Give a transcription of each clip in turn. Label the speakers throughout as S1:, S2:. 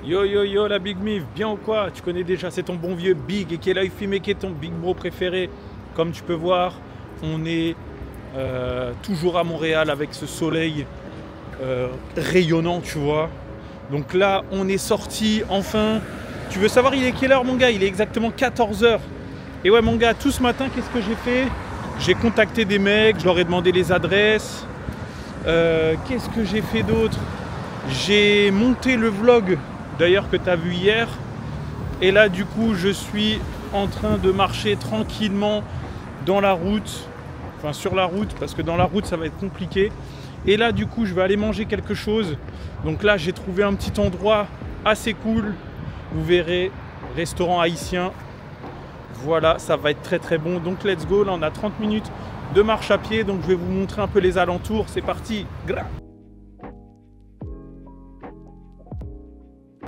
S1: Yo yo yo la Big Miv, bien ou quoi? Tu connais déjà, c'est ton bon vieux Big et qui est là, il filme, qui est ton Big Bro préféré. Comme tu peux voir, on est toujours à Montréal avec ce soleil rayonnant, tu vois. Donc là, on est sorti enfin. Tu veux savoir, il est quelle heure, mon gars? Il est exactement 14 h. Et ouais, mon gars, tout ce matin, qu'est-ce que j'ai fait? J'ai contacté des mecs, je leur ai demandé les adresses. Qu'est-ce que j'ai fait d'autre? J'ai monté le vlog, d'ailleurs, que tu as vu hier. Et là, du coup, je suis en train de marcher tranquillement dans la route. Enfin, sur la route, parce que dans la route, ça va être compliqué. Et là, du coup, je vais aller manger quelque chose. Donc là, j'ai trouvé un petit endroit assez cool. Vous verrez, restaurant haïtien. Voilà, ça va être très très bon. Donc let's go, là on a 30 minutes de marche à pied. Donc je vais vous montrer un peu les alentours. C'est parti.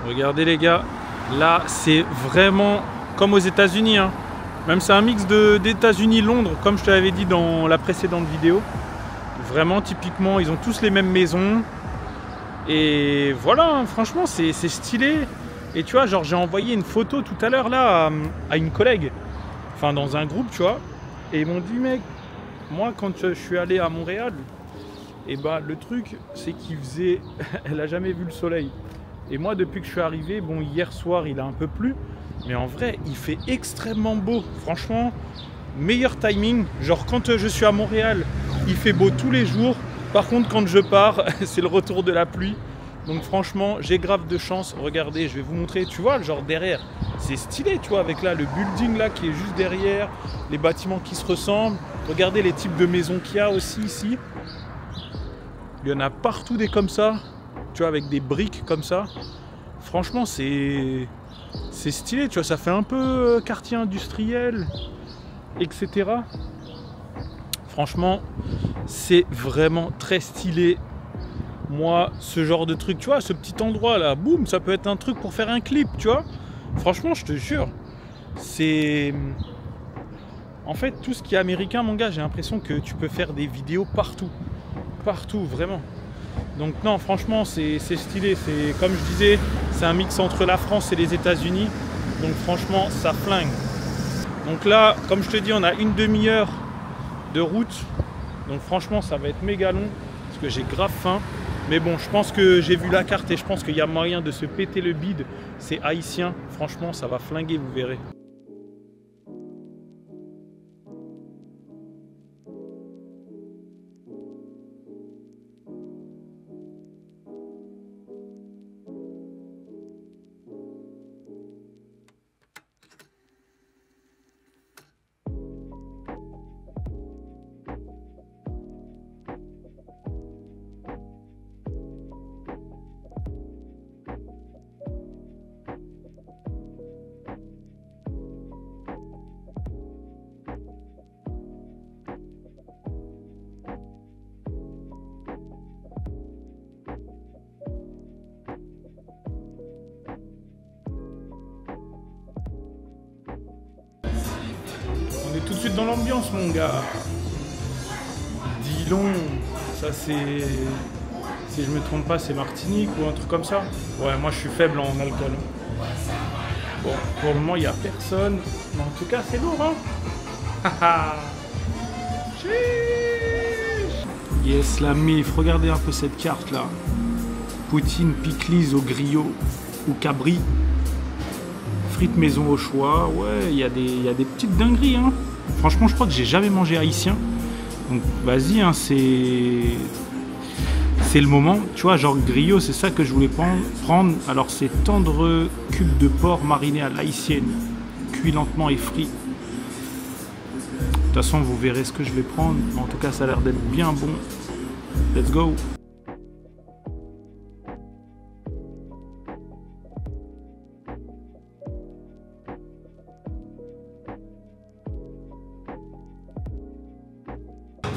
S1: Regardez les gars, là c'est vraiment comme aux États-Unis, hein. Même c'est un mix d'États-Unis-Londres, comme je te l'avais dit dans la précédente vidéo. Vraiment typiquement, ils ont tous les mêmes maisons. Et voilà, hein, franchement c'est stylé. Et tu vois, genre j'ai envoyé une photo tout à l'heure là à une collègue, enfin dans un groupe, tu vois. Et ils m'ont dit, mec, moi quand je suis allé à Montréal, et bah le truc c'est qu'il faisait, elle a jamais vu le soleil. Et moi depuis que je suis arrivé, bon hier soir il a un peu plu, mais en vrai il fait extrêmement beau. Franchement, meilleur timing. Genre quand je suis à Montréal, il fait beau tous les jours. Par contre quand je pars, c'est le retour de la pluie. Donc franchement, j'ai grave de chance. Regardez, je vais vous montrer, tu vois, genre derrière, c'est stylé, tu vois, avec là le building là qui est juste derrière, les bâtiments qui se ressemblent. Regardez les types de maisons qu'il y a aussi ici. Il y en a partout des comme ça, tu vois, avec des briques comme ça. Franchement, c'est stylé, tu vois, ça fait un peu quartier industriel, etc. Franchement, c'est vraiment très stylé. Moi, ce genre de truc, tu vois, ce petit endroit là, boum, ça peut être un truc pour faire un clip, tu vois. Franchement, je te jure, c'est... En fait, tout ce qui est américain, mon gars, j'ai l'impression que tu peux faire des vidéos partout. Partout, vraiment. Donc non, franchement, c'est stylé. C'est, comme je disais, c'est un mix entre la France et les États-Unis. Donc franchement, ça flingue. Donc là, comme je te dis, on a une demi-heure de route. Donc franchement, ça va être méga long, parce que j'ai grave faim. Mais bon, je pense que j'ai vu la carte et je pense qu'il y a moyen de se péter le bide. C'est haïtien. Franchement, ça va flinguer, vous verrez. On est tout de suite dans l'ambiance, mon gars. Dillon, ça c'est... Si je me trompe pas, c'est Martinique ou un truc comme ça. Ouais, moi je suis faible en alcool. Bon, pour le moment, il n'y a personne. Mais en tout cas, c'est lourd, hein. Yes, la mif. Regardez un peu cette carte là. Poutine, pickles au griot ou cabri. Frites maison au choix. Ouais, il y a des petites dingueries, hein. Franchement, je crois que j'ai jamais mangé haïtien. Donc, vas-y, hein, c'est le moment. Tu vois, genre griot, c'est ça que je voulais prendre. Alors, c'est tendre cube de porc mariné à l'haïtienne, cuit lentement et frit. De toute façon, vous verrez ce que je vais prendre. En tout cas, ça a l'air d'être bien bon. Let's go!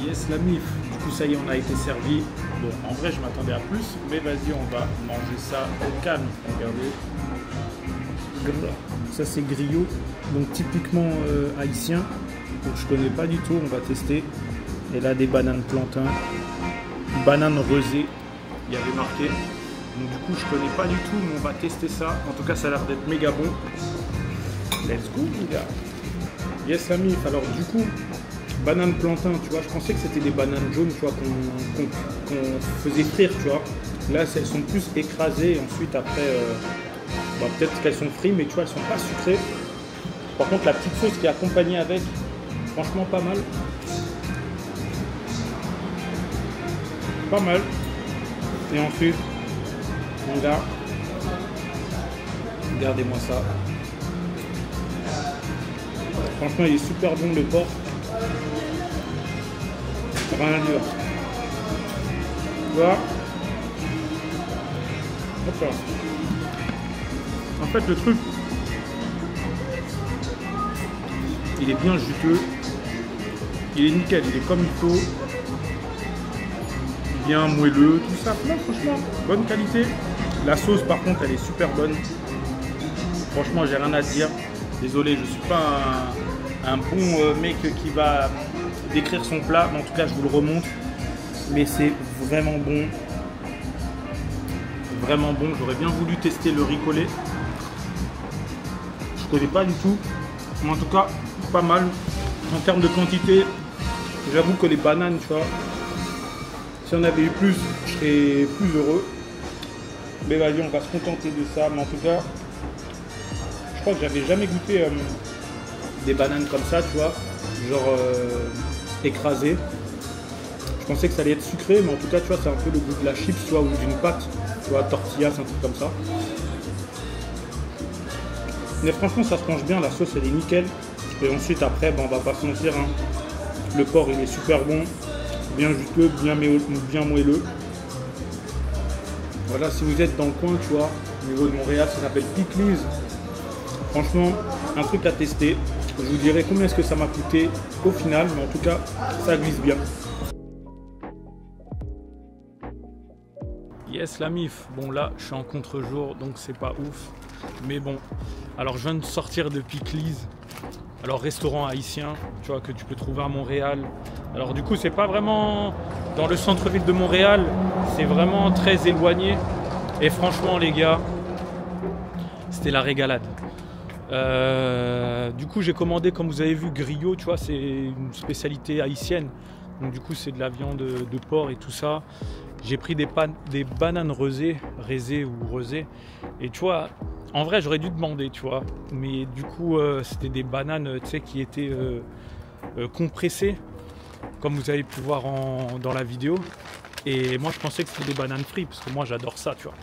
S1: Yes, la mif. Du coup, ça y est, on a été servi. Bon, en vrai, je m'attendais à plus, mais vas-y, on va manger ça au calme. Regardez. Ça, c'est griot, donc typiquement haïtien. Donc, je connais pas du tout, on va tester. Et là, des bananes plantains, bananes rosées, il y avait marqué. Donc du coup, je connais pas du tout, mais on va tester ça. En tout cas, ça a l'air d'être méga bon. Let's go, les gars. Yes, Amif. Alors du coup, banane plantain, tu vois, je pensais que c'était des bananes jaunes, tu vois, qu'on faisait frire, tu vois. Là, elles sont plus écrasées. Et ensuite, après, peut-être qu'elles sont frites, mais tu vois, elles sont pas sucrées. Par contre, la petite sauce qui est accompagnée avec, franchement, pas mal. Pas mal. Et ensuite, mon gars, regardez-moi ça. Franchement, il est super bon le porc. Rien à dire. Tu vois? Hop là. En fait, le truc, il est bien juteux. Il est nickel, il est comme il faut. Bien moelleux, tout ça. Non, franchement, bonne qualité. La sauce, par contre, elle est super bonne. Franchement, j'ai rien à dire. Désolé, je suis pas un bon mec qui va décrire son plat, mais en tout cas, je vous le remonte. Mais c'est vraiment bon. Vraiment bon. J'aurais bien voulu tester le riz collé. Je connais pas du tout. Mais en tout cas, pas mal. En termes de quantité, j'avoue que les bananes, tu vois, si on avait eu plus, je serais plus heureux. Mais vas-y, on va se contenter de ça. Mais en tout cas, je crois que j'avais jamais goûté des bananes comme ça, tu vois, genre écrasées. Je pensais que ça allait être sucré, mais en tout cas, tu vois, c'est un peu le goût de la chips, tu vois, ou d'une pâte, tu vois, tortillas, un truc comme ça. Mais franchement, ça se mange bien, la sauce, elle est nickel. Et ensuite, après, on va pas se mentir, hein, le porc, il est super bon, bien juteux, bien moelleux. Voilà, si vous êtes dans le coin, tu vois, au niveau de Montréal, ça s'appelle Pickles. Franchement, un truc à tester. Je vous dirai combien est-ce que ça m'a coûté au final, mais en tout cas, ça glisse bien. Yes, la mif. Bon, là, je suis en contre-jour, donc c'est pas ouf. Mais bon, alors je viens de sortir de Pickles. Alors, restaurant haïtien, tu vois, que tu peux trouver à Montréal. Alors, du coup, c'est pas vraiment dans le centre-ville de Montréal. C'est vraiment très éloigné. Et franchement, les gars, c'était la régalade. Du coup, j'ai commandé, comme vous avez vu, griot, tu vois, c'est une spécialité haïtienne. Donc, du coup, c'est de la viande de porc et tout ça. J'ai pris des bananes rosées ou rosées. Et tu vois, en vrai, j'aurais dû demander, tu vois. Mais du coup, c'était des bananes, tu sais, qui étaient compressées, comme vous avez pu voir dans la vidéo. Et moi, je pensais que c'était des bananes frites, parce que moi, j'adore ça, tu vois.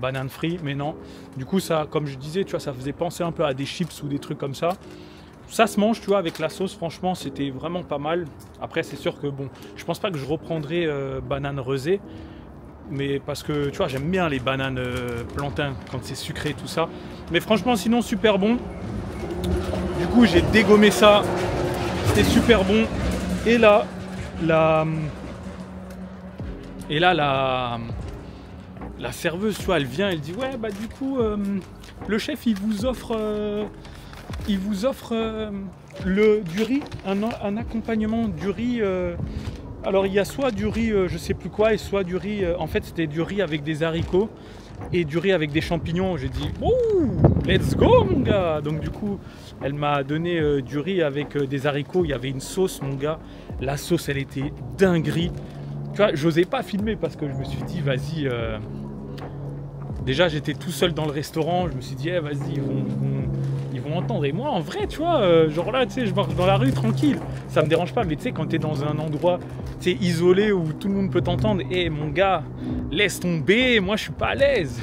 S1: Banane frite, mais non. Du coup, ça, comme je disais, tu vois, ça faisait penser un peu à des chips ou des trucs comme ça. Ça se mange, tu vois, avec la sauce, franchement, c'était vraiment pas mal. Après, c'est sûr que, bon, je pense pas que je reprendrai banane rosée, mais parce que, tu vois, j'aime bien les bananes plantain, quand c'est sucré, tout ça. Mais franchement, sinon, super bon. Du coup, j'ai dégommé ça. C'était super bon. Et là, la serveuse, tu vois, elle vient, elle dit ouais, bah du coup, le chef, il vous offre du riz, un accompagnement du riz. Alors il y a soit du riz, je sais plus quoi, et soit du riz. En fait, c'était du riz avec des haricots et du riz avec des champignons. J'ai dit ouh, let's go mon gars. Donc du coup, elle m'a donné du riz avec des haricots. Il y avait une sauce, mon gars. La sauce, elle était dinguerie. Tu vois, j'osais pas filmer parce que je me suis dit vas-y. Déjà, j'étais tout seul dans le restaurant. Je me suis dit, eh, vas-y, ils vont entendre. Et moi, en vrai, tu vois, genre là, tu sais, je marche dans la rue tranquille. Ça me dérange pas. Mais tu sais, quand tu es dans un endroit isolé où tout le monde peut t'entendre, eh, mon gars, laisse tomber. Moi, je suis pas à l'aise.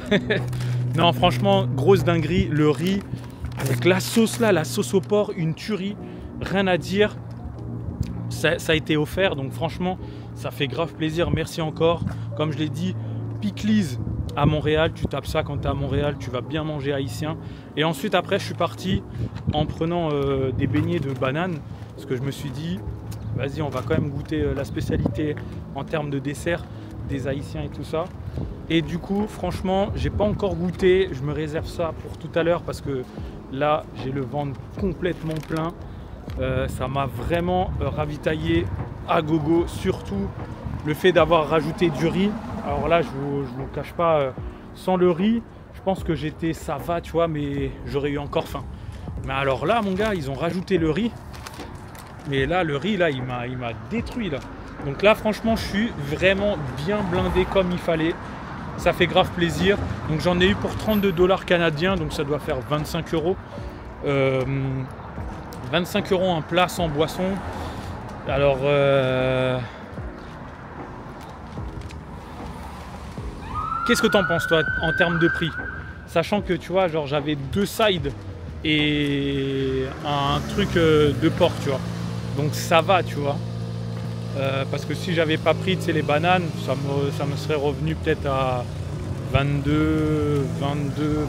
S1: Non, franchement, grosse dinguerie. Le riz avec la sauce là, la sauce au porc, une tuerie. Rien à dire. Ça a été offert. Donc, franchement, ça fait grave plaisir. Merci encore. Comme je l'ai dit, Pickles à Montréal, tu tapes ça quand tu es à Montréal, tu vas bien manger haïtien. Et ensuite, après, je suis parti en prenant des beignets de bananes, parce que je me suis dit, vas-y, on va quand même goûter la spécialité en termes de dessert des Haïtiens et tout ça. Et du coup, franchement, j'ai pas encore goûté, je me réserve ça pour tout à l'heure, parce que là, j'ai le ventre complètement plein. Ça m'a vraiment ravitaillé à gogo, surtout le fait d'avoir rajouté du riz. Alors là, je vous cache pas, sans le riz, je pense que ça va, tu vois, mais j'aurais eu encore faim. Mais alors là, mon gars, ils ont rajouté le riz. Mais là, le riz, là, il m'a détruit, là. Donc là, franchement, je suis vraiment bien blindé comme il fallait. Ça fait grave plaisir. Donc j'en ai eu pour 32 $ canadiens, donc ça doit faire 25 €. 25 € un plat sans boisson. Alors, qu'est-ce que t'en penses, toi, en termes de prix? Sachant que, tu vois, genre, j'avais 2 sides et un truc de porc, tu vois. Donc ça va, tu vois. Parce que si j'avais pas pris, tu sais, les bananes, ça me serait revenu peut-être à 22,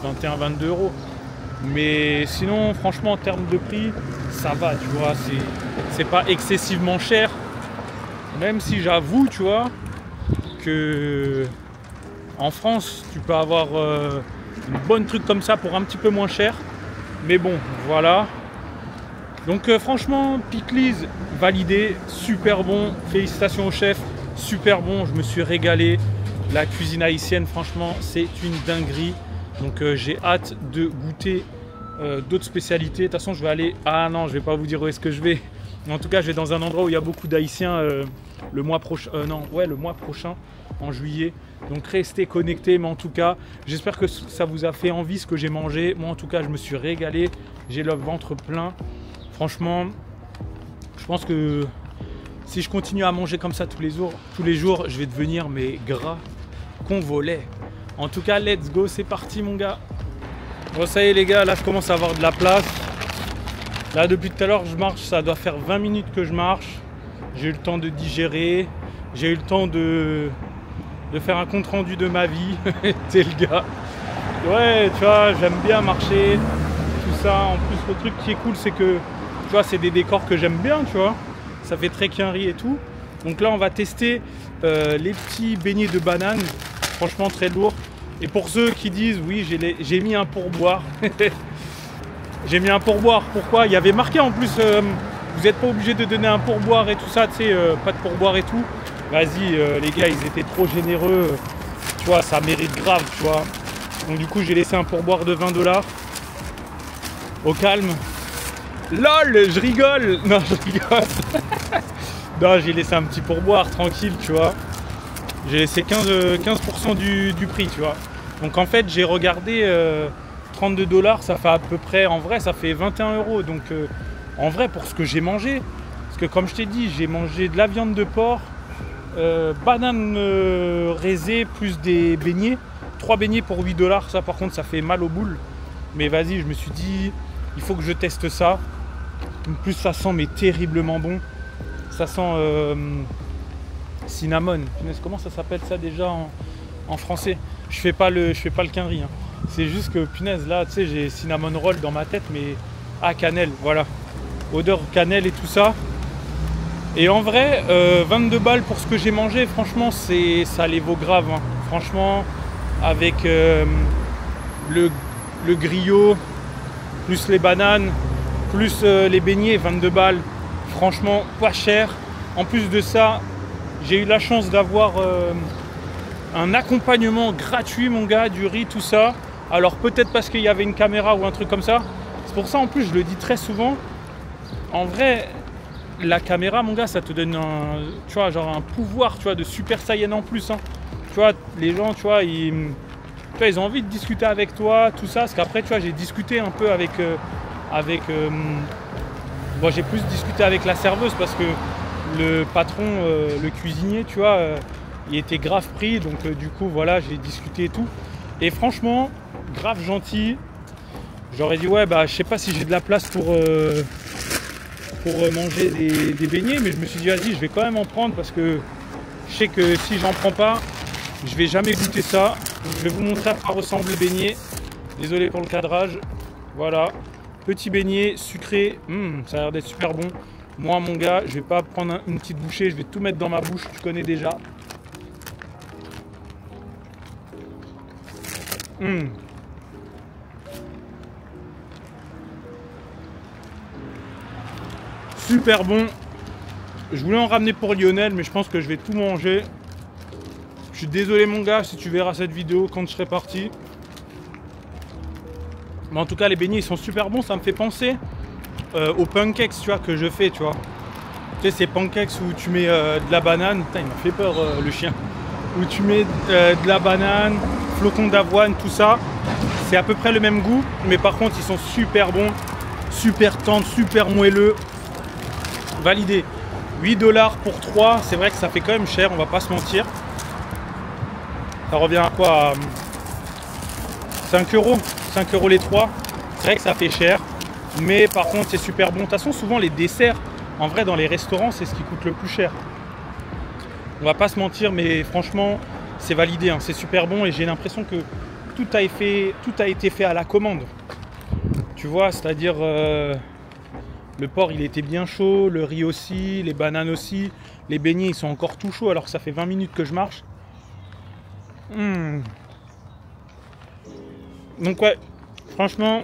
S1: 21, 22 €. Mais sinon, franchement, en termes de prix, ça va, tu vois. C'est pas excessivement cher. Même si j'avoue, tu vois, que en France, tu peux avoir une bonne truc comme ça pour un petit peu moins cher. Mais bon, voilà. Donc franchement, Pickles validé, super bon. Félicitations au chef, super bon. Je me suis régalé. La cuisine haïtienne, franchement, c'est une dinguerie. Donc j'ai hâte de goûter d'autres spécialités. De toute façon, je vais aller... Ah non, je vais pas vous dire où est-ce que je vais. Mais en tout cas, je vais dans un endroit où il y a beaucoup d'Haïtiens le mois prochain. Le mois prochain, en juillet. Donc restez connectés. Mais en tout cas, j'espère que ça vous a fait envie ce que j'ai mangé. Moi, en tout cas, je me suis régalé. J'ai le ventre plein. Franchement, je pense que si je continue à manger comme ça tous les jours, je vais devenir gras qu'on volait. En tout cas, let's go, c'est parti mon gars. Bon, ça y est les gars, là je commence à avoir de la place. Là depuis tout à l'heure je marche, ça doit faire 20 minutes que je marche. J'ai eu le temps de digérer, j'ai eu le temps de faire un compte rendu de ma vie. T'es le gars. Ouais, tu vois, j'aime bien marcher, tout ça. En plus le truc qui est cool, c'est que tu vois, c'est des décors que j'aime bien, tu vois. Ça fait très quinri et tout. Donc là, on va tester les petits beignets de banane. Franchement, très lourd. Et pour ceux qui disent, oui, j'ai mis un pourboire. J'ai mis un pourboire. Pourquoi? Il y avait marqué en plus, vous n'êtes pas obligé de donner un pourboire et tout ça, tu sais, pas de pourboire et tout. Vas-y, les gars, ils étaient trop généreux. Tu vois, ça mérite grave, tu vois. Donc du coup, j'ai laissé un pourboire de 20 $. Au calme. LOL, je rigole. Non, je rigole. Non, j'ai laissé un petit pourboire, tranquille, tu vois. J'ai laissé 15% du prix, tu vois. Donc en fait, j'ai regardé 32 $, ça fait à peu près, en vrai, ça fait 21 €. Donc en vrai, pour ce que j'ai mangé, parce que comme je t'ai dit, j'ai mangé de la viande de porc, banane raisée, plus des beignets. 3 beignets pour 8 $, ça par contre, ça fait mal aux boules. Mais vas-y, je me suis dit, il faut que je teste ça. En plus, ça sent mais terriblement bon. Ça sent cinnamon. Comment ça s'appelle ça déjà en français? Je fais pas le quinri. Hein. C'est juste que punaise, là, tu sais, j'ai cinnamon roll dans ma tête, mais cannelle, voilà. Odeur cannelle et tout ça. Et en vrai, 22 balles pour ce que j'ai mangé, franchement, ça les vaut grave. Hein. Franchement, avec le griot, plus les bananes, plus les beignets, 22 balles. Franchement, pas cher. En plus de ça, j'ai eu la chance d'avoir un accompagnement gratuit, mon gars, du riz, tout ça. Alors peut-être parce qu'il y avait une caméra ou un truc comme ça. C'est pour ça, en plus, je le dis très souvent. En vrai, la caméra, mon gars, ça te donne tu vois, genre un pouvoir, tu vois, de Super Saiyan en plus. Hein. Tu vois, les gens, tu vois, ils ont envie de discuter avec toi, tout ça. Parce qu'après, tu vois, j'ai discuté un peu avec bon, j'ai plus discuté avec la serveuse parce que le patron, le cuisinier, tu vois, il était grave pris. Donc du coup, voilà, j'ai discuté et tout. Et franchement, grave gentil. J'aurais dit, ouais, bah, je sais pas si j'ai de la place pour manger des beignets. Mais je me suis dit, vas-y, je vais quand même en prendre parce que je sais que si j'en prends pas, je vais jamais goûter ça. Je vais vous montrer à quoi ressemble le beignet. Désolé pour le cadrage. Voilà. Petit beignet sucré, ça a l'air d'être super bon. Moi, mon gars, je vais pas prendre une petite bouchée, je vais tout mettre dans ma bouche, tu connais déjà. Super bon. Je voulais en ramener pour Lionel, mais je pense que je vais tout manger. Je suis désolé mon gars si tu verras cette vidéo quand je serai parti. Mais en tout cas les beignets ils sont super bons, ça me fait penser aux pancakes tu vois que je fais tu vois. Tu sais ces pancakes où tu mets de la banane, putain il m'a fait peur le chien. Où tu mets de la banane, flocons d'avoine, tout ça. C'est à peu près le même goût, mais par contre ils sont super bons, super tendres, super moelleux. Validé. 8 $ pour 3, c'est vrai que ça fait quand même cher, on va pas se mentir. Ça revient à quoi? 5 €. 5 € les 3. C'est vrai que ça fait cher. Mais par contre, c'est super bon. De toute façon, souvent les desserts, en vrai, dans les restaurants, c'est ce qui coûte le plus cher. On va pas se mentir, mais franchement, c'est validé. Hein. C'est super bon et j'ai l'impression que tout a été fait à la commande. Tu vois, c'est-à-dire le porc, il était bien chaud, le riz aussi, les bananes aussi. Les beignets, ils sont encore tout chauds alors que ça fait 20 minutes que je marche. Donc ouais, franchement,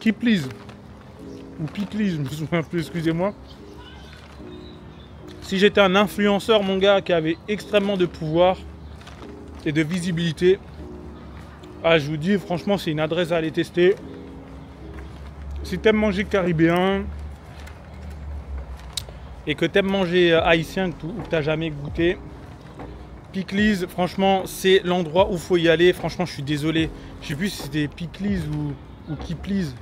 S1: keep please ou Piclis, je me souviens plus, excusez-moi. Si j'étais un influenceur, mon gars, qui avait extrêmement de pouvoir et de visibilité, ah, je vous dis, franchement, c'est une adresse à aller tester. Si t'aimes manger caribéen et que t'aimes manger haïtien ou que t'as jamais goûté, Piclis, franchement, c'est l'endroit où il faut y aller. Franchement, je suis désolé. Je sais plus si c'était Piclis ou Kiplis.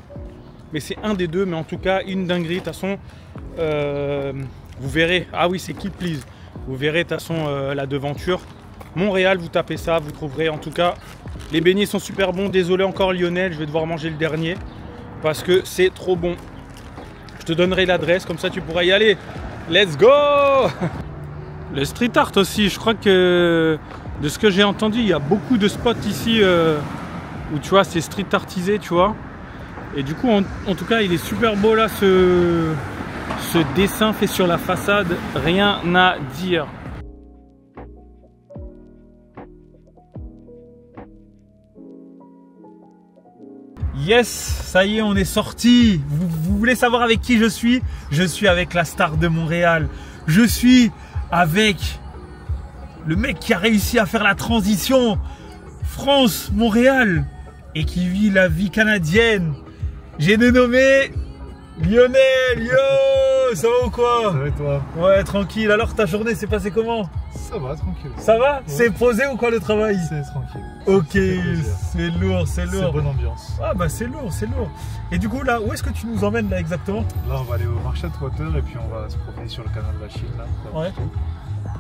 S1: Mais c'est un des deux. Mais en tout cas, une dinguerie. De toute façon, vous verrez. Ah oui, c'est Kiplis. Vous verrez de toute façon la devanture. Montréal, vous tapez ça, vous trouverez. En tout cas, les beignets sont super bons. Désolé encore Lionel, je vais devoir manger le dernier. Parce que c'est trop bon. Je te donnerai l'adresse. Comme ça, tu pourras y aller. Let's go! Le street art aussi, je crois que de ce que j'ai entendu, il y a beaucoup de spots ici où tu vois, c'est street artisé, tu vois. Et du coup, en tout cas, il est super beau là, ce dessin fait sur la façade, rien à dire. Yes, ça y est, on est sorti. Vous voulez savoir avec qui je suis? Je suis avec la star de Montréal. Je suis avec le mec qui a réussi à faire la transition France-Montréal et qui vit la vie canadienne. J'ai dénommé Lionel. Yo, ça va ou quoi?
S2: Ça va et toi?
S1: Ouais, tranquille. Alors ta journée s'est passée comment?
S2: Ça va, tranquille.
S1: Ça va? Ouais. C'est posé ou quoi le travail?
S2: C'est tranquille.
S1: Ok, c'est lourd, c'est lourd.
S2: C'est bonne ambiance.
S1: Ah bah c'est lourd, c'est lourd. Et du coup là, où est-ce que tu nous emmènes là exactement?
S2: Là on va aller au marché Atwater et puis on va se promener sur le canal de la Chine là.
S1: Ouais.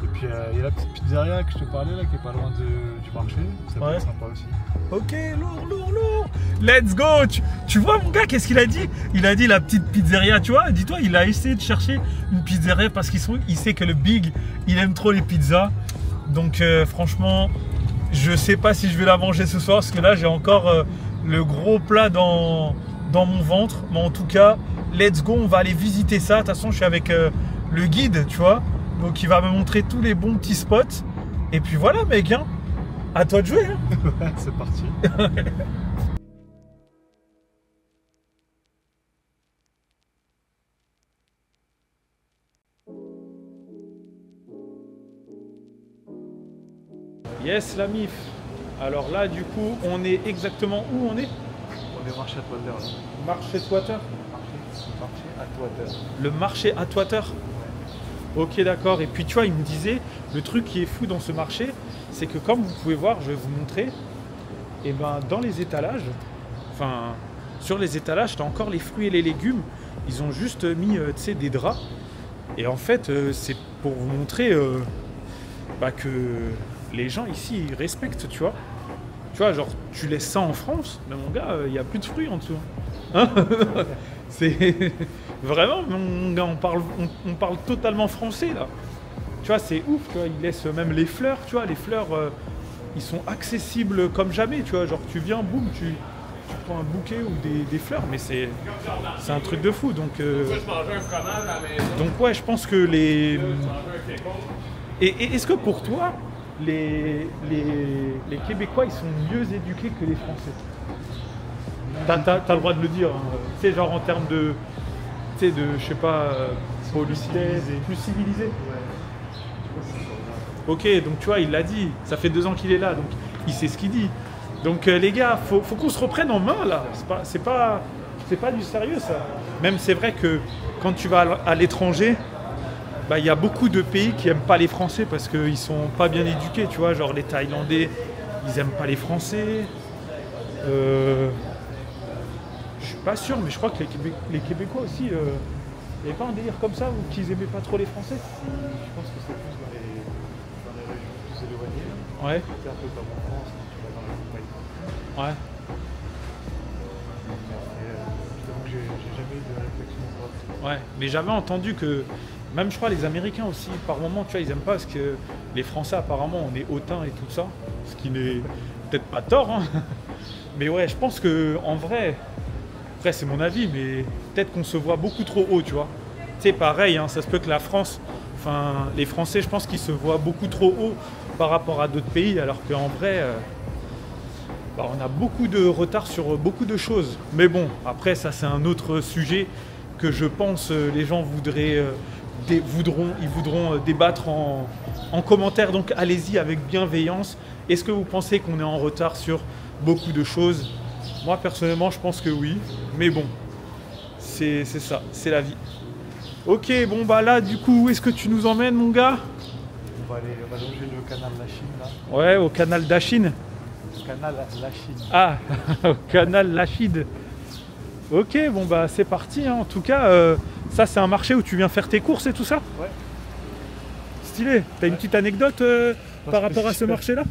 S2: Et puis il y a la petite pizzeria que je te parlais là qui est pas loin du marché. Ça peut être sympa aussi.
S1: Ok, lourd. Let's go. Tu vois mon gars, qu'est-ce qu'il a dit? Il a dit la petite pizzeria, tu vois. Dis-toi, il a essayé de chercher une pizzeria parce qu'il sait que le Big, il aime trop les pizzas. Donc franchement, je sais pas si je vais la manger ce soir parce que là j'ai encore le gros plat dans mon ventre. Mais en tout cas, let's go, on va aller visiter ça. De toute façon, je suis avec le guide, tu vois. Donc il va me montrer tous les bons petits spots. Et puis voilà mec, hein. À toi de jouer. Hein.
S2: Ouais, c'est parti.
S1: Yes la mif. Alors là du coup on est exactement où on est?
S2: On est au marché Atwater là.
S1: Marché Atwater.
S2: Marché Atwater.
S1: Le marché Atwater. Ok d'accord. Et puis tu vois il me disait le truc qui est fou dans ce marché, c'est que comme vous pouvez voir, je vais vous montrer, et ben dans les étalages, enfin sur les étalages, tu as encore les fruits et les légumes. Ils ont juste mis tu sais, des draps. Et en fait c'est pour vous montrer que les gens ici ils respectent, tu vois. Tu vois, genre tu laisses ça en France, mais mon gars, il n'y a plus de fruits en dessous. Hein? C'est vraiment, mon gars, on parle totalement français là. Tu vois, c'est ouf, tu vois, ils laissent même les fleurs, tu vois, les fleurs, ils sont accessibles comme jamais, tu vois, genre tu viens, boum, tu prends un bouquet ou des fleurs, mais c'est un truc de fou, donc ouais, je pense que les... Et est-ce que pour toi, les Québécois, ils sont mieux éduqués que les Français? T'as le droit de le dire, hein. Tu sais, genre en termes de, tu sais, de, je sais pas, politesse, plus civilisé.
S2: Ouais.
S1: Ok, donc tu vois, il l'a dit. Ça fait 2 ans qu'il est là, donc il sait ce qu'il dit. Donc les gars, faut qu'on se reprenne en main là. C'est pas du sérieux ça. Même c'est vrai que quand tu vas à l'étranger, bah, y a beaucoup de pays qui aiment pas les Français parce qu'ils sont pas bien éduqués, tu vois. Genre les Thaïlandais, ils aiment pas les Français. Je suis pas sûr, mais je crois que les Québécois aussi, il n'y avait pas un délire comme ça où qu'ils aimaient pas trop les Français.
S2: Je pense que c'est plus dans les régions plus éloignées.
S1: Ouais.
S2: C'est un peu comme en France, quand tu vas dans la campagne.
S1: Ouais.
S2: Je t'avoue que j'ai jamais eu de réflexion sur ça.
S1: Ouais, mais j'avais entendu que, même je crois les Américains aussi, par moment, tu vois, ils aiment pas parce que les Français apparemment on est hautains et tout ça, ce qui n'est peut-être pas tort, hein. Mais ouais, je pense que en vrai, après c'est mon avis, mais peut-être qu'on se voit beaucoup trop haut, tu vois. Tu sais, pareil, hein, ça se peut que la France, enfin les Français, je pense qu'ils se voient beaucoup trop haut par rapport à d'autres pays, alors qu'en vrai, bah, on a beaucoup de retard sur beaucoup de choses. Mais bon, après ça c'est un autre sujet que je pense les gens voudront débattre en commentaire. Donc allez-y avec bienveillance. Est-ce que vous pensez qu'on est en retard sur beaucoup de choses? Moi personnellement je pense que oui. Mais bon, c'est ça, c'est la vie. Ok, bon bah là du coup où est-ce que tu nous emmènes mon gars?
S2: On va longer le canal de la Chine là.
S1: Ouais, au canal d'Achine.
S2: Canal la Chine.
S1: Ah, au canal Lachide. Ok, bon bah c'est parti, hein. En tout cas, ça c'est un marché où tu viens faire tes courses et tout ça?
S2: Ouais.
S1: Stylé. T'as une petite anecdote par rapport à ce marché-là?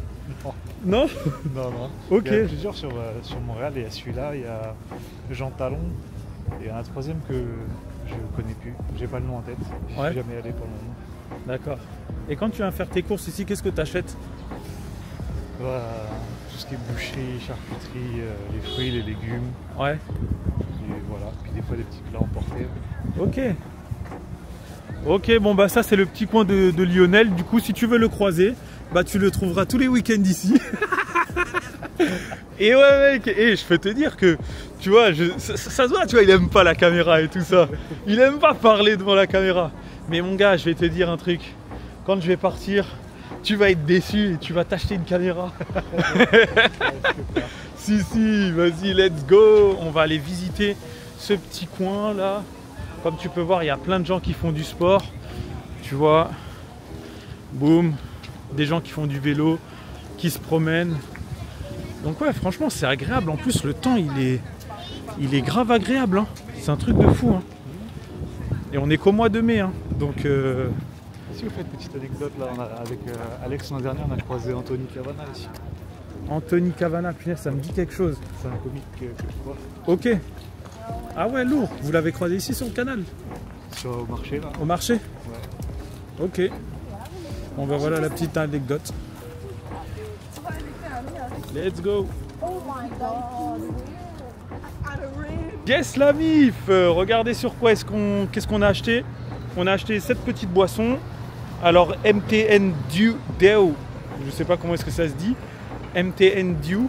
S2: Non.
S1: Non.
S2: Non, non.
S1: Ok.
S2: Il y a plusieurs sur Montréal, il y a celui-là, il y a Jean Talon, et il y en a un troisième que je connais plus, j'ai pas le nom en tête, je suis jamais allé pour le moment.
S1: D'accord. Et quand tu viens faire tes courses ici, qu'est-ce que tu achètes?
S2: Tout ce qui est boucherie, charcuterie, les fruits, les légumes.
S1: Ouais.
S2: Et voilà, puis des fois des petits plats emportés.
S1: Ok. Ok, bon bah ça c'est le petit coin de Lionel. Du coup, si tu veux le croiser, bah tu le trouveras tous les week-ends ici. Et ouais mec, et je peux te dire que, tu vois, ça se voit, tu vois, il aime pas la caméra et tout ça. Il aime pas parler devant la caméra. Mais mon gars, je vais te dire un truc. Quand je vais partir, tu vas être déçu et tu vas t'acheter une caméra. Si, vas-y, let's go. On va aller visiter ce petit coin là. Comme tu peux voir, il y a plein de gens qui font du sport. Tu vois, boum, des gens qui font du vélo, qui se promènent. Donc ouais, franchement, c'est agréable. En plus, le temps, il est grave agréable, hein. C'est un truc de fou, hein. Et on est qu'au mois de mai, hein. Donc...
S2: Si vous faites une petite anecdote, là, avec Alex l'an dernier, on a croisé Anthony Cavana ici.
S1: Anthony Cavana, punaise, ça me dit quelque chose.
S2: C'est un comique que je vois.
S1: Ok. Ah ouais, lourd. Vous l'avez croisé ici sur le canal?
S2: Au marché, là.
S1: Au marché?
S2: Ouais.
S1: Ok. Bon ben voilà la petite anecdote. Let's go. Yes la mif. Regardez sur quoi qu'est-ce qu'on a acheté. On a acheté cette petite boisson. Alors MTN Dew, je sais pas comment est-ce que ça se dit. MTN Dew.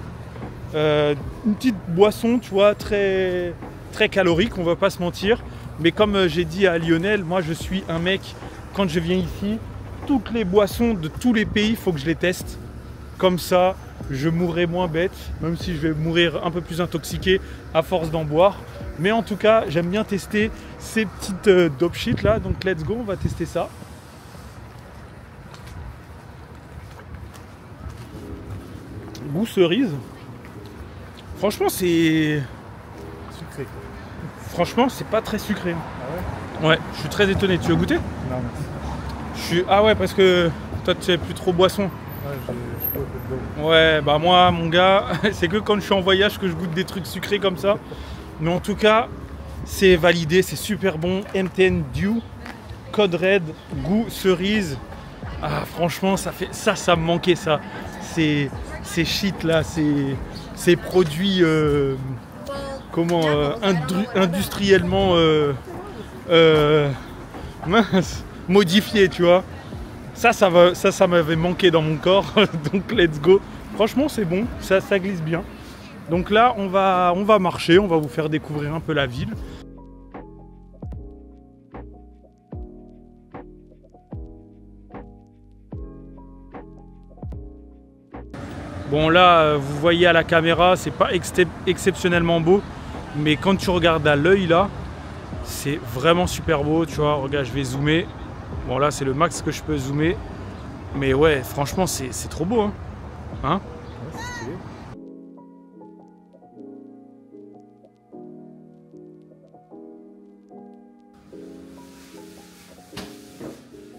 S1: Une petite boisson, tu vois, très calorique, on va pas se mentir. Mais comme j'ai dit à Lionel, moi je suis un mec, quand je viens ici, toutes les boissons de tous les pays, il faut que je les teste. Comme ça, je mourrai moins bête, même si je vais mourir un peu plus intoxiqué à force d'en boire. Mais en tout cas, j'aime bien tester ces petites dope shit là. Donc let's go, on va tester ça. Goût cerise. Franchement, c'est...
S2: Sucré.
S1: Franchement, c'est pas très sucré.
S2: Ah ouais?
S1: Ouais, je suis très étonné. Tu veux goûter?
S2: Non, merci.
S1: Ah ouais, parce que toi, tu es plus trop boisson.
S2: Ouais, je bois un peu de l'eau.
S1: Ouais, bah moi, mon gars, c'est que quand je suis en voyage que je goûte des trucs sucrés comme ça. Mais en tout cas, c'est validé, c'est super bon. MTN Dew, code red, goût cerise. Ah, franchement, ça me manquait ça. Ces shit là, ces produits industriellement mince, modifiés, tu vois. Ça m'avait manqué dans mon corps. Donc let's go. Franchement, c'est bon, ça glisse bien. Donc là, on va marcher, on va vous faire découvrir un peu la ville. Bon là, vous voyez à la caméra, c'est pas exceptionnellement beau, mais quand tu regardes à l'œil là, c'est vraiment super beau, tu vois. Regarde, je vais zoomer. Bon là, c'est le max que je peux zoomer, mais ouais, franchement, c'est trop beau, hein.
S2: Ouais, c'est stylé.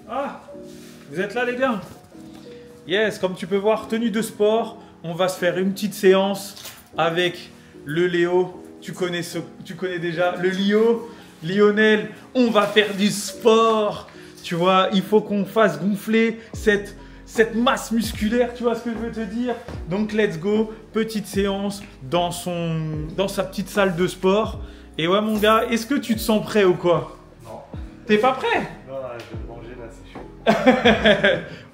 S1: Ah, vous êtes là les gars? Yes, comme tu peux voir, tenue de sport, on va se faire une petite séance avec le Léo. Tu connais déjà le Lionel. On va faire du sport. Tu vois, il faut qu'on fasse gonfler cette masse musculaire, tu vois ce que je veux te dire? Donc let's go, petite séance dans sa petite salle de sport. Et ouais mon gars, est-ce que tu te sens prêt ou quoi?
S2: Non.
S1: T'es pas prêt?
S2: Non, je vais manger là, c'est chaud.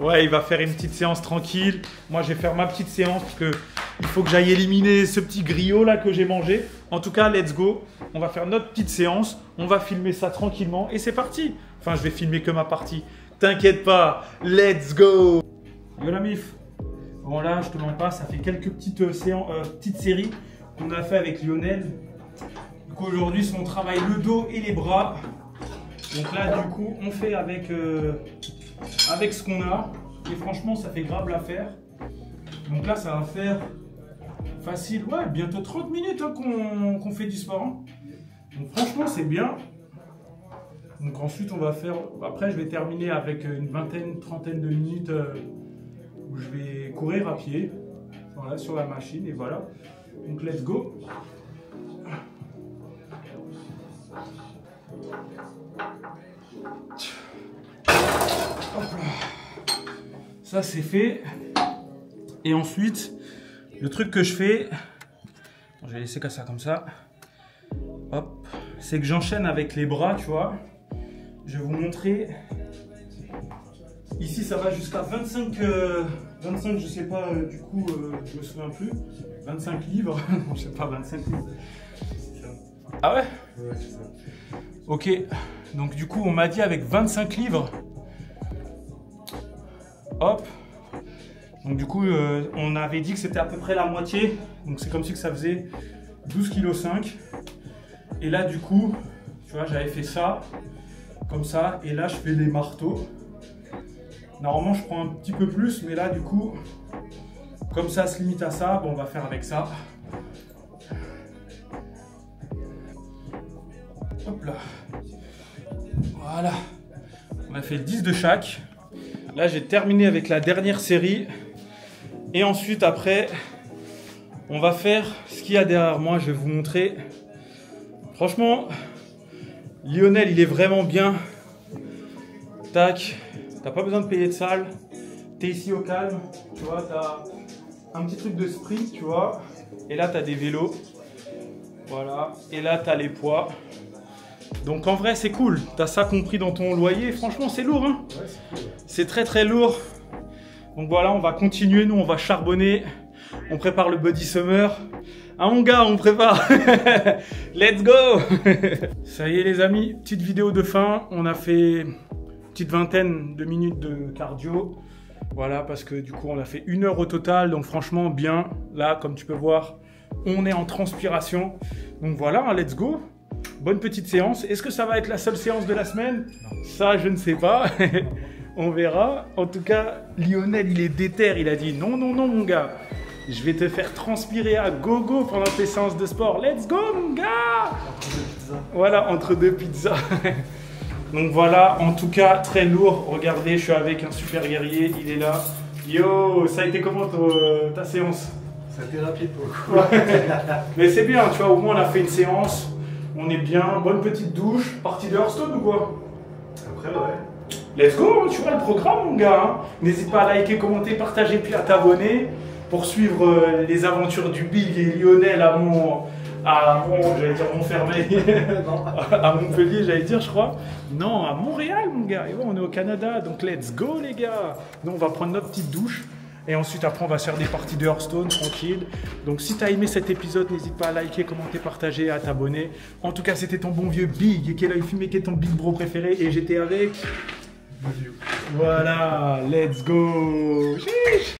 S1: Ouais, il va faire une petite séance tranquille. Moi, je vais faire ma petite séance parce que il faut que j'aille éliminer ce petit griot là que j'ai mangé. En tout cas, let's go. On va faire notre petite séance. On va filmer ça tranquillement et c'est parti. Enfin, je vais filmer que ma partie. T'inquiète pas, let's go. Yo la mif. Bon là, je te mens pas, ça fait quelques petites séries qu'on a fait avec Lionel. Du coup, aujourd'hui, c'est on travaille le dos et les bras. Donc là, du coup, on fait avec ce qu'on a. Et franchement, ça fait grave l'affaire. Donc là, ça va faire facile. Ouais, bientôt 30 minutes hein, qu'on fait du sport. Hein. Donc franchement, c'est bien. Donc ensuite, on va faire... Après, je vais terminer avec une vingtaine, trentaine de minutes où je vais courir à pied. Voilà, sur la machine. Et voilà. Donc, let's go. Hop là. Ça c'est fait. Et ensuite, le truc que je fais, je vais laisser ça comme ça. Hop, c'est que j'enchaîne avec les bras, tu vois. Je vais vous montrer. Ici, ça va jusqu'à 25, je sais pas, du coup, je me souviens plus. 25 livres. Non, je sais pas, 25 livres. Ah ouais?
S2: Ouais, c'est ça.
S1: Ok, donc du coup, on m'a dit avec 25 livres. Hop. Donc du coup, on avait dit que c'était à peu près la moitié. Donc c'est comme si que ça faisait 12,5 kg. Et là, du coup, tu vois, j'avais fait ça, comme ça. Et là, je fais des marteaux. Normalement, je prends un petit peu plus. Mais là, du coup, comme ça se limite à ça, bon, on va faire avec ça. Hop là. Voilà. On a fait 10 de chaque. Là, j'ai terminé avec la dernière série. Et ensuite, après, on va faire ce qu'il y a derrière moi. Je vais vous montrer. Franchement, Lionel, il est vraiment bien. Tac. T'as pas besoin de payer de salle. T'es ici au calme. Tu vois, t'as un petit truc de sprint, tu vois. Et là, t'as des vélos. Voilà. Et là, t'as les poids. Donc en vrai c'est cool, t'as ça compris dans ton loyer, franchement c'est lourd hein.
S2: Ouais, c'est cool.
S1: C'est très très lourd. Donc voilà, on va continuer, nous on va charbonner, on prépare le body summer. Ah mon gars, on prépare. Let's go. Ça y est les amis, petite vidéo de fin, on a fait une petite vingtaine de minutes de cardio. Voilà, parce que du coup on a fait 1 heure au total, donc franchement bien. Là comme tu peux voir, on est en transpiration. Donc voilà, hein, let's go. Bonne petite séance. Est-ce que ça va être la seule séance de la semaine? Ça, je ne sais pas. On verra. En tout cas, Lionel, il est déter. Il a dit non, non, non, mon gars. Je vais te faire transpirer à gogo pendant tes séances de sport. Let's go, mon gars.
S2: Entre 2 pizzas.
S1: Voilà, entre 2 pizzas. Donc voilà, en tout cas, très lourd. Regardez, je suis avec un super guerrier. Il est là. Yo, ça a été comment ta séance?
S2: Ça a été rapide pour le coup.
S1: Mais c'est bien, tu vois, au moins on a fait une séance. On est bien, bonne petite douche, partie de Hearthstone ou quoi?
S2: Après, ouais.
S1: Let's go, tu vois le programme mon gars. Hein. N'hésite pas à liker, commenter, partager, puis à t'abonner pour suivre les aventures du Big et Lionel à Montfermeil, à Montpellier j'allais dire je crois. Non, à Montréal mon gars, et ouais, on est au Canada, donc let's go les gars. Nous on va prendre notre petite douche. Et ensuite, après, on va se faire des parties de Hearthstone, tranquille. Donc, si tu as aimé cet épisode, n'hésite pas à liker, commenter, partager, à t'abonner. En tout cas, c'était ton bon vieux Big. Et quel a eu filmé, qui est ton Big Bro préféré. Et j'étais avec... Voilà, let's go. Chiche.